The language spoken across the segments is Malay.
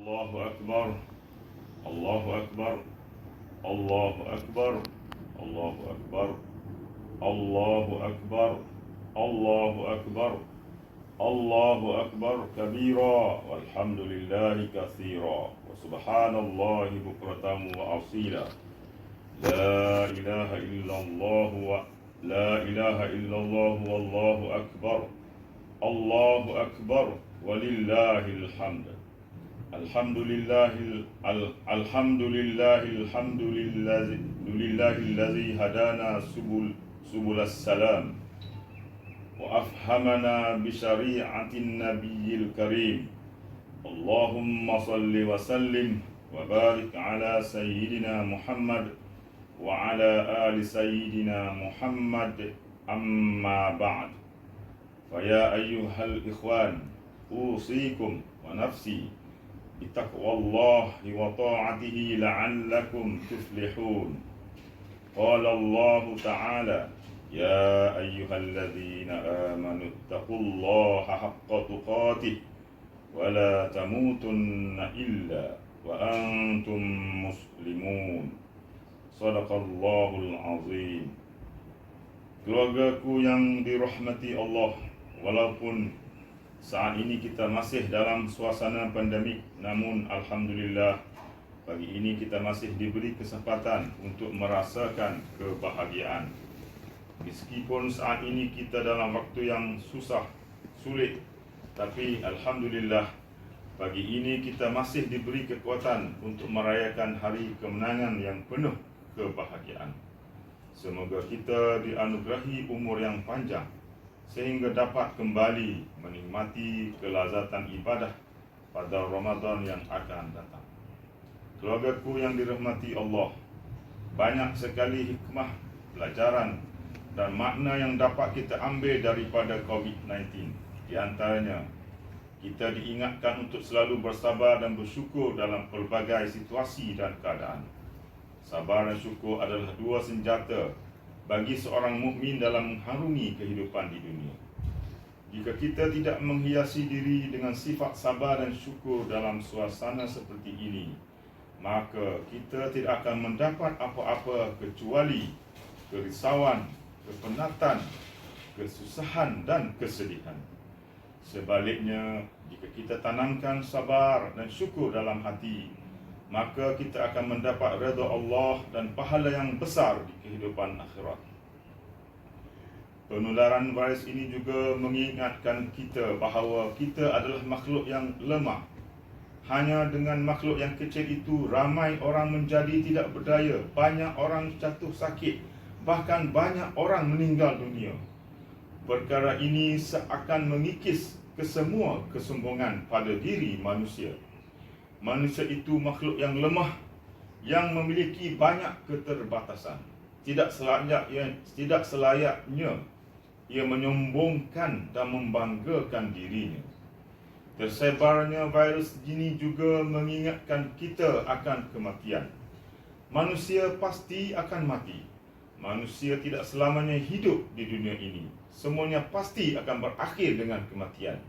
Allahu Akbar, Allahu Akbar, Allahu Akbar, Allahu Akbar, Allahu Akbar, Allahu Akbar, Allahu Akbar kabira, walhamdulillahi katsira, wa subhanallahi bukratan wa asila. La ilaha illallah wa la ilaha illallah wallahu akbar. Allahu akbar walillahil hamd. Alhamdulillahi hadana subulas salam wa afhamana bi syari'atin nabiyil karim. Allahumma salli wa sallim wa barik ala sayyidina Muhammad wa ala ali sayyidina Muhammad, amma ba'd. Faya ayyuhal ikhwan, usikum wa nafsi bittaqwallahi wa ta'atihi la'allakum tuflihun. Qala Allah ta'ala, ya ayyuhalladzina amanu ittaqullaha haqqa tuqatih wa la tamutunna illa wa antum muslimun. Sadaqallahul azim. Keluargaku yang dirahmati Allah, walaupun saat ini kita masih dalam suasana pandemik, namun alhamdulillah pagi ini kita masih diberi kesempatan untuk merasakan kebahagiaan. Meskipun saat ini kita dalam waktu yang susah, sulit, tapi alhamdulillah pagi ini kita masih diberi kekuatan untuk merayakan hari kemenangan yang penuh kebahagiaan. Semoga kita dianugerahi umur yang panjang sehingga dapat kembali menikmati kelazatan ibadah pada Ramadan yang akan datang. Keluargaku yang dirahmati Allah, banyak sekali hikmah, pelajaran dan makna yang dapat kita ambil daripada COVID-19. Di antaranya, kita diingatkan untuk selalu bersabar dan bersyukur dalam pelbagai situasi dan keadaan. Sabar dan syukur adalah dua senjata bagi seorang mukmin dalam mengharungi kehidupan di dunia. Jika kita tidak menghiasi diri dengan sifat sabar dan syukur dalam suasana seperti ini, maka kita tidak akan mendapat apa-apa kecuali kerisauan, kepenatan, kesusahan dan kesedihan. Sebaliknya, jika kita tanamkan sabar dan syukur dalam hati, maka kita akan mendapat redha Allah dan pahala yang besar di kehidupan akhirat. Penularan virus ini juga mengingatkan kita bahawa kita adalah makhluk yang lemah. Hanya dengan makhluk yang kecil itu, ramai orang menjadi tidak berdaya, banyak orang jatuh sakit, bahkan banyak orang meninggal dunia. Perkara ini seakan mengikis kesemua kesombongan pada diri manusia. Manusia itu makhluk yang lemah, yang memiliki banyak keterbatasan. Tidak selayaknya ia menyombongkan dan membanggakan dirinya. Tersebarnya virus ini juga mengingatkan kita akan kematian. Manusia pasti akan mati. Manusia tidak selamanya hidup di dunia ini. Semuanya pasti akan berakhir dengan kematian.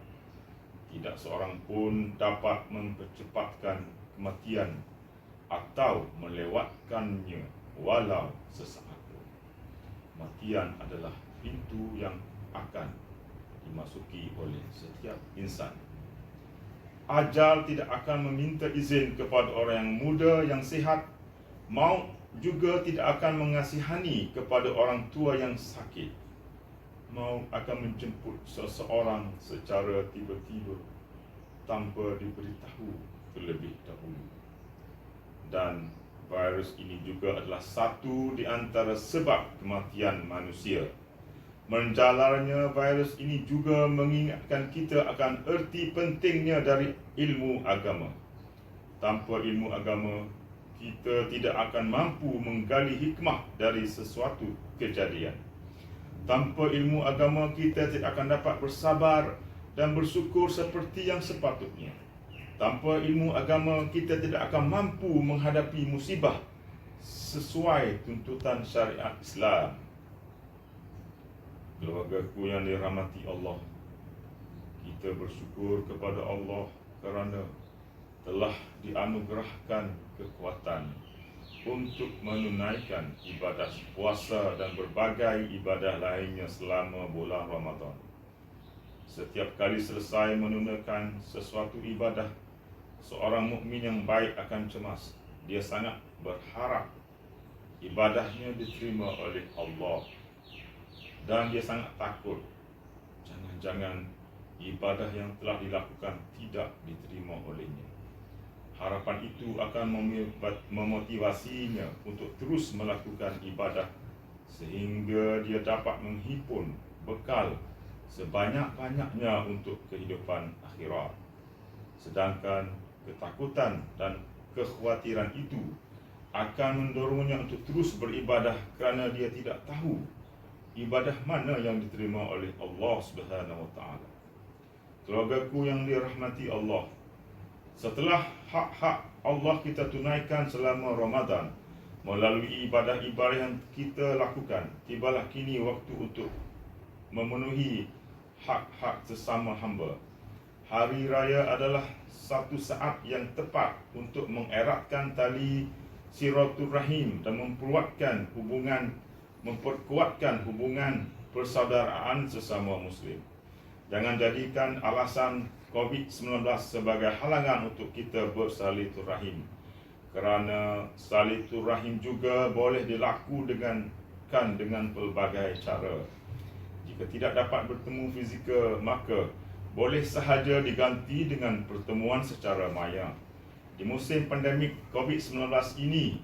Tidak seorang pun dapat mempercepatkan kematian atau melewatkannya walau sesaat pun. Kematian adalah pintu yang akan dimasuki oleh setiap insan. Ajal tidak akan meminta izin kepada orang yang muda yang sihat. Maut juga tidak akan mengasihani kepada orang tua yang sakit. Maut akan menjemput seseorang secara tiba-tiba tanpa diberitahu terlebih dahulu. Dan virus ini juga adalah satu di antara sebab kematian manusia. Menjalarnya virus ini juga mengingatkan kita akan erti pentingnya dari ilmu agama. Tanpa ilmu agama, kita tidak akan mampu menggali hikmah dari sesuatu kejadian. Tanpa ilmu agama, kita tidak akan dapat bersabar dan bersyukur seperti yang sepatutnya. Tanpa ilmu agama, kita tidak akan mampu menghadapi musibah sesuai tuntutan syariat Islam. Keluargaku yang dirahmati Allah, kita bersyukur kepada Allah kerana telah dianugerahkan kekuatan untuk menunaikan ibadah puasa dan berbagai ibadah lainnya selama bulan Ramadan. Setiap kali selesai menunaikan sesuatu ibadah, seorang mukmin yang baik akan cemas. Dia sangat berharap ibadahnya diterima oleh Allah, dan dia sangat takut jangan-jangan ibadah yang telah dilakukan tidak diterima olehnya. Harapan itu akan memotivasinya untuk terus melakukan ibadah sehingga dia dapat menghimpun bekal sebanyak-banyaknya untuk kehidupan akhirat. Sedangkan ketakutan dan kekhawatiran itu akan mendorongnya untuk terus beribadah kerana dia tidak tahu ibadah mana yang diterima oleh Allah Subhanahu wa taala. Keluargaku yang dirahmati Allah, setelah hak-hak Allah kita tunaikan selama Ramadan melalui ibadah-ibadah yang kita lakukan, tibalah kini waktu untuk memenuhi hak-hak sesama hamba. Hari raya adalah satu saat yang tepat untuk mengeratkan tali silaturahim dan memperkuatkan hubungan persaudaraan sesama Muslim. Jangan jadikan alasan COVID-19 sebagai halangan untuk kita bersilaturahim, kerana silaturahim juga boleh dilakukan dengan pelbagai cara. Jika tidak dapat bertemu fizikal, maka boleh sahaja diganti dengan pertemuan secara maya. Di musim pandemik COVID-19 ini,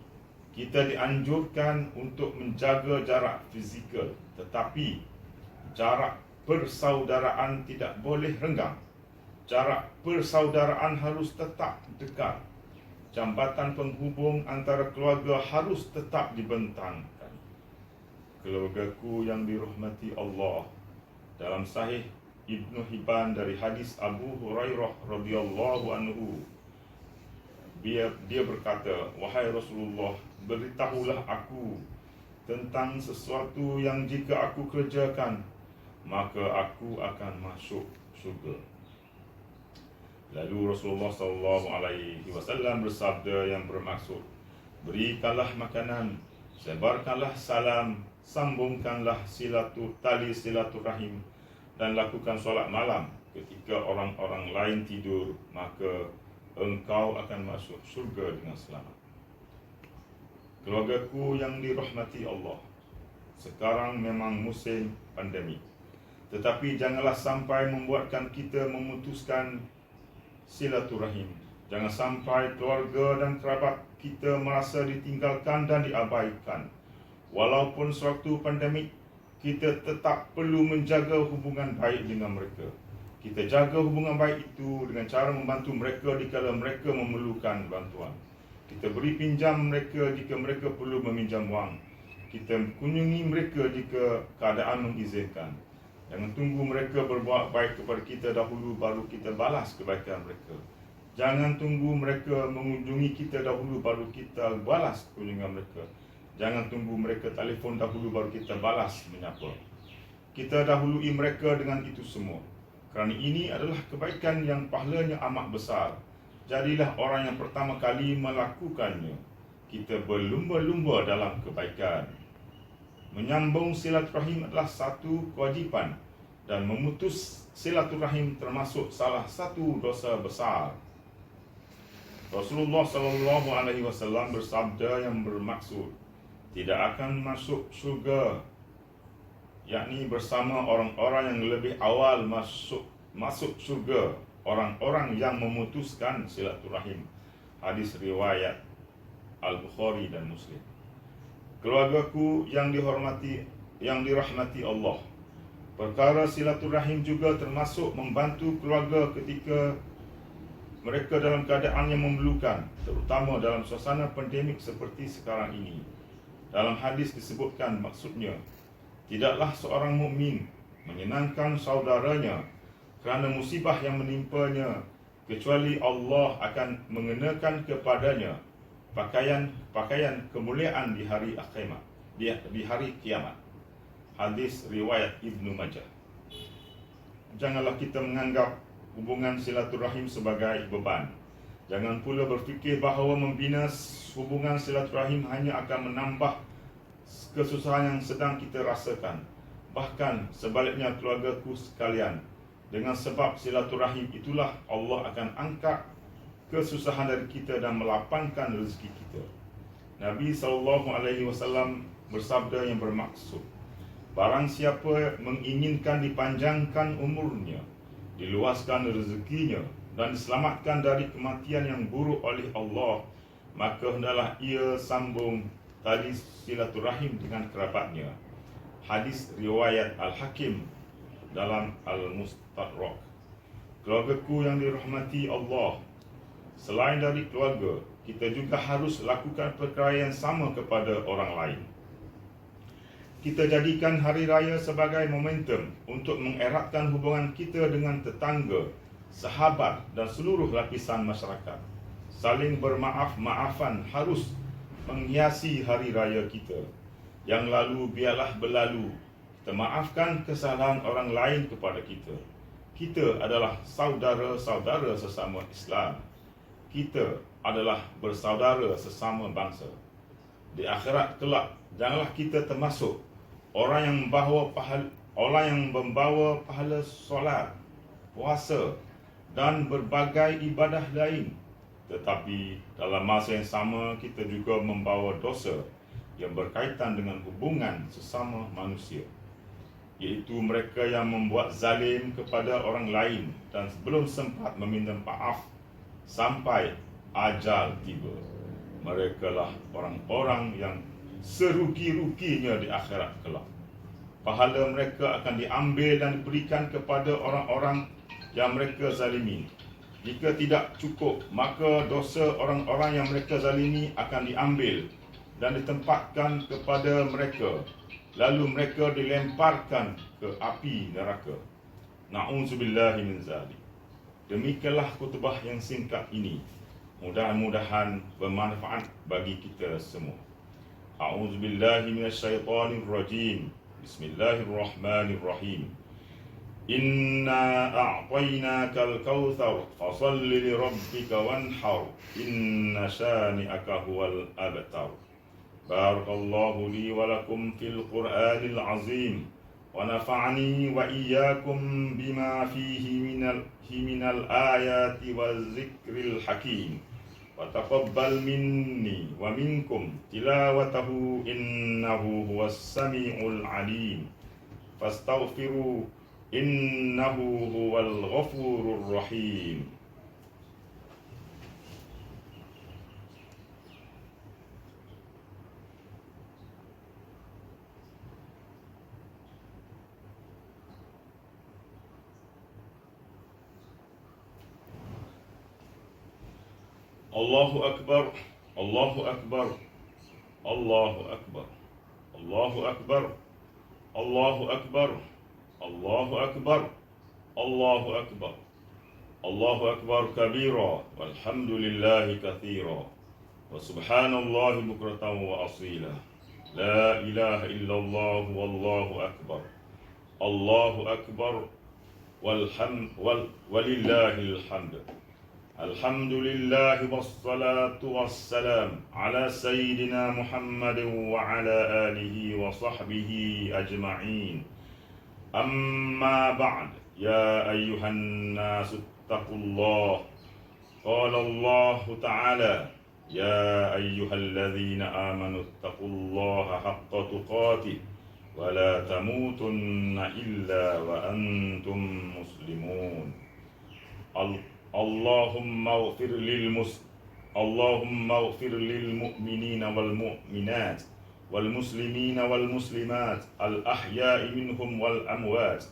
kita dianjurkan untuk menjaga jarak fizikal, tetapi jarak persaudaraan tidak boleh renggang. Jarak persaudaraan harus tetap dekat. Jambatan penghubung antara keluarga harus tetap dibentangkan. Keluargaku yang dirahmati Allah, dalam Sahih Ibnu Hibban dari hadis Abu Hurairah radhiyallahu anhu, dia berkata, "Wahai Rasulullah, beritahulah aku tentang sesuatu yang jika aku kerjakan, maka aku akan masuk syurga." Lalu Rasulullah SAW bersabda yang bermaksud, "Berikanlah makanan, sebarkanlah salam, sambungkanlah tali silaturahim, dan lakukan solat malam ketika orang-orang lain tidur, maka engkau akan masuk syurga dengan selamat." Keluargaku yang dirahmati Allah, sekarang memang musim pandemik, tetapi janganlah sampai membuatkan kita memutuskan silaturahim. Jangan sampai keluarga dan kerabat kita merasa ditinggalkan dan diabaikan. Walaupun sewaktu pandemik, kita tetap perlu menjaga hubungan baik dengan mereka. Kita jaga hubungan baik itu dengan cara membantu mereka dikala mereka memerlukan bantuan. Kita beri pinjam mereka jika mereka perlu meminjam wang. Kita kunjungi mereka jika keadaan mengizinkan. Jangan tunggu mereka berbuat baik kepada kita dahulu baru kita balas kebaikan mereka. Jangan tunggu mereka mengunjungi kita dahulu baru kita balas kunjungan mereka. Jangan tunggu mereka telefon dahulu baru kita balas menyapa. Kita dahului mereka dengan itu semua, kerana ini adalah kebaikan yang pahalanya amat besar. Jadilah orang yang pertama kali melakukannya. Kita berlumba-lumba dalam kebaikan. Menyambung silaturahim adalah satu kewajipan, dan memutus silaturahim termasuk salah satu dosa besar. Rasulullah SAW bersabda yang bermaksud, tidak akan masuk syurga, yakni bersama orang-orang yang lebih awal masuk syurga, orang-orang yang memutuskan silaturahim. Hadis riwayat Al-Bukhari dan Muslim. Keluargaku yang dirahmati Allah, perkara silaturahim juga termasuk membantu keluarga ketika mereka dalam keadaan yang memerlukan, terutama dalam suasana pandemik seperti sekarang ini. Dalam hadis disebutkan maksudnya, tidaklah seorang mukmin menyenangkan saudaranya kerana musibah yang menimpanya, kecuali Allah akan mengenakan kepadanya pakaian kemuliaan di hari akhirat, di hari kiamat. Hadis riwayat Ibnu Majah. Janganlah kita menganggap hubungan silaturahim sebagai beban. Jangan pula berfikir bahawa membina hubungan silaturahim hanya akan menambah kesusahan yang sedang kita rasakan. Bahkan sebaliknya keluargaku sekalian, dengan sebab silaturahim itulah Allah akan angkat kesusahan dari kita dan melapangkan rezeki kita. Nabi SAW bersabda yang bermaksud, barang siapa menginginkan dipanjangkan umurnya, diluaskan rezekinya dan diselamatkan dari kematian yang buruk oleh Allah, maka hendaklah ia sambung tali silaturahim dengan kerabatnya. Hadis riwayat Al-Hakim dalam Al-Mustadrak. Keluargaku yang dirahmati Allah, selain dari keluarga, kita juga harus lakukan perkara yang sama kepada orang lain. Kita jadikan hari raya sebagai momentum untuk mengeratkan hubungan kita dengan tetangga, sahabat dan seluruh lapisan masyarakat. Saling bermaaf-maafan harus menghiasi hari raya kita. Yang lalu biarlah berlalu. Kita maafkan kesalahan orang lain kepada kita. Kita adalah saudara-saudara sesama Islam. Kita adalah bersaudara sesama bangsa. Di akhirat kelak, janganlah kita termasuk orang yang membawa pahala solat, puasa dan berbagai ibadah lain, tetapi dalam masa yang sama kita juga membawa dosa yang berkaitan dengan hubungan sesama manusia, iaitu mereka yang membuat zalim kepada orang lain dan belum sempat meminta maaf sampai ajal tiba. Mereka lah orang-orang yang serugi-ruginya di akhirat kelak. Pahala mereka akan diambil dan diberikan kepada orang-orang yang mereka zalimi. Jika tidak cukup, maka dosa orang-orang yang mereka zalimi akan diambil dan ditempatkan kepada mereka. Lalu mereka dilemparkan ke api neraka. Na'udzubillahi min zalik. Demikianlah khutbah yang singkat ini. Mudah-mudahan bermanfaat bagi kita semua. A'udzubillahi minasyaitonir rajim. Bismillahirrahmanirrahim. Inna a'tainakal kautsar fasalli lirabbika wanhar inna syani'aka huwal abtar. Barakallahu li wa lakum fil Qur'anil azim wa nafa'ani wa iyyakum bima fihi minal ayati waz zikril hakim. Wa taqabbal minni wa minkum tilawatahu innahu huwas samiul alim. Fastaghfiru innahu huwal ghafurur rahim. Allahu Akbar, Allahu Akbar, Allahu Akbar, Allahu Akbar, Allahu Akbar, Allahu Akbar, Allahu Akbar, Allahu Akbar kabira, walhamdulillahi kathira, wa subhanallahi bukratan wa asila. La ilaha illallah wallahu akbar. Allahu Akbar walillahil hamd. Alhamdulillah wassalatu wassalam ala sayyidina Muhammadin wa ala alihi wa sahbihi ajma'in. Amma ba'd, ya ayyuhan nasu ittaqullah. Qala Allah ta'ala, ya ayyuhalladzina amanu ittaqullaha haqqa tuqatih wa la tamutunna illa wa antum muslimun. Allahumma ighfir lil mu'minina wal mu'minat wal muslimina wal muslimat al ahya'i minhum wal amwat.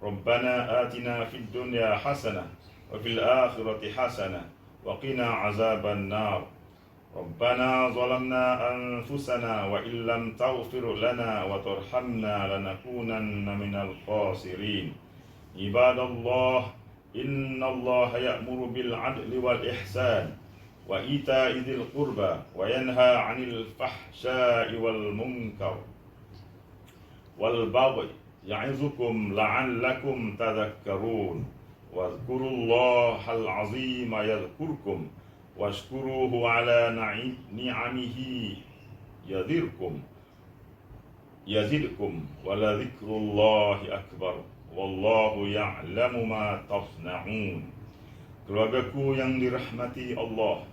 Rabbana atina fid dunya hasanah wa fil akhirati hasanah wa qina azaban nar. Rabbana zalamna anfusana wa illam taghfir lana wa tarhamna lanakunanna minal khasirin. Ibadallah, inna Allah ya'muru bil 'adli wal ihsan wa ita'i dzil qurba wa yanha 'anil fahsya'i wal munkar wal baghi ya'izukum la'allakum tadhakkarun. Wadhkurullahal 'azima yadhkurkum washkuruhu ala ni'amihi yazidkum wala dzikrullahi akbar wallahu ya'lamu ma tasna'un. Keluargaku yang dirahmati Allah,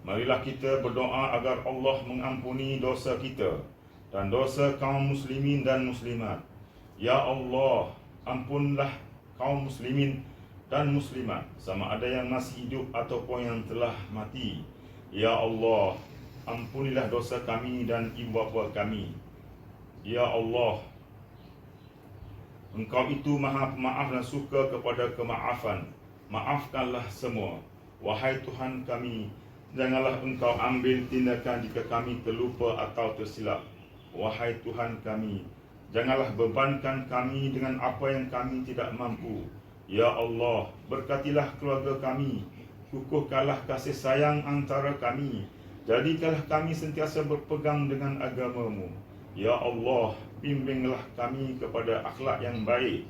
marilah kita berdoa agar Allah mengampuni dosa kita dan dosa kaum muslimin dan muslimat. Ya Allah, ampunlah kaum muslimin dan muslimat, sama ada yang masih hidup ataupun yang telah mati. Ya Allah, ampunilah dosa kami dan ibu bapa kami. Ya Allah, Engkau itu maha pemaaf dan suka kepada kemaafan. Maafkanlah semua. Wahai Tuhan kami, janganlah Engkau ambil tindakan jika kami terlupa atau tersilap. Wahai Tuhan kami, janganlah bebankan kami dengan apa yang kami tidak mampu. Ya Allah, berkatilah keluarga kami, kukuhkanlah kasih sayang antara kami, jadikanlah kami sentiasa berpegang dengan agama-Mu. Ya Allah, bimbinglah kami kepada akhlak yang baik.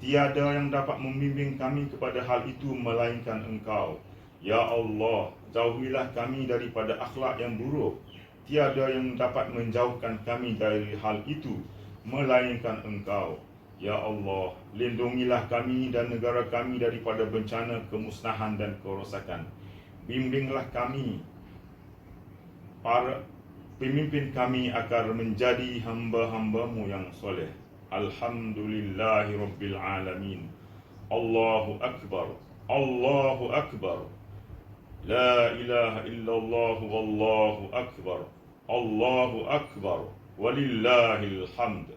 Tiada yang dapat membimbing kami kepada hal itu melainkan Engkau. Ya Allah, jauhilah kami daripada akhlak yang buruk. Tiada yang dapat menjauhkan kami dari hal itu melainkan Engkau. Ya Allah, lindungilah kami dan negara kami daripada bencana, kemusnahan dan kerosakan. Bimbinglah kami, para pemimpin kami, agar menjadi hamba-hamba-Mu yang soleh. Alhamdulillahi Rabbil Alamin. Allahu Akbar, Allahu Akbar. La ilaha illallah wallahu akbar. Allahu Akbar, walillahil hamd.